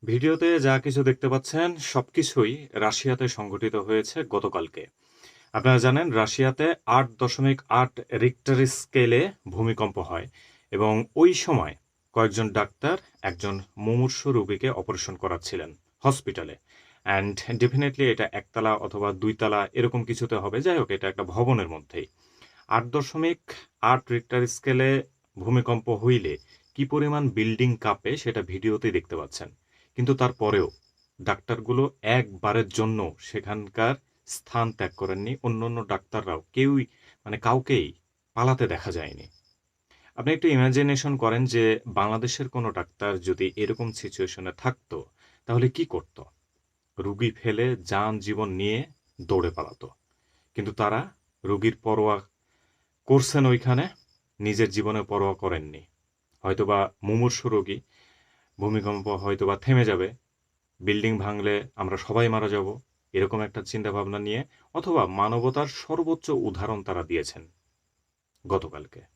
ভিডিওতে যা কিছু দেখতে পাচ্ছেন সবকিছুই রাশিয়াতে সংঘটিত হয়েছে গতকালকে। আপনারা জানেন রাশিয়াতে ৮.৮ রিক্টার স্কেলে ভূমিকম্প হয় এবং ওই সময় কয়েকজন ডাক্তার একজন মুমূর্ষু রোগীকে অপারেশন করাচ্ছিলেন হসপিটালে। অ্যান্ড ডেফিনেটলি এটা একতলা অথবা দুইতলা এরকম কিছুতে হবে। যাই হোক, এটা একটা ভবনের মধ্যেই ৮.৮ রিক্টার স্কেলে ভূমিকম্প হইলে কি পরিমাণ বিল্ডিং কাঁপে সেটা ভিডিওতেই দেখতে পাচ্ছেন। কিন্তু তারপরেও ডাক্তারগুলো একবারের জন্য সেখানকার স্থান ত্যাগ করেননি। অন্যান্য ডাক্তাররাও কেউই কাউকেই পালাতে দেখা যায়নি। আপনি একটু ইমাজিনেশন করেন যে বাংলাদেশের কোনো ডাক্তার যদি এরকম সিচুয়েশনে থাকতো তাহলে কি করত? রুগী ফেলে যান জীবন নিয়ে দৌড়ে পালাতো। কিন্তু তারা রুগীর পরোয়া করছেন ওইখানে, নিজের জীবনের পরোয়া করেননি। হয়তোবা মুমূর্ষু রোগী, ভূমিকম্প হয়তোবা থেমে যাবে, বিল্ডিং ভাঙলে আমরা সবাই মারা যাব, এরকম একটা চিন্তাভাবনা নিয়ে অথবা মানবতার সর্বোচ্চ উদাহরণ তারা দিয়েছেন গতকালকে।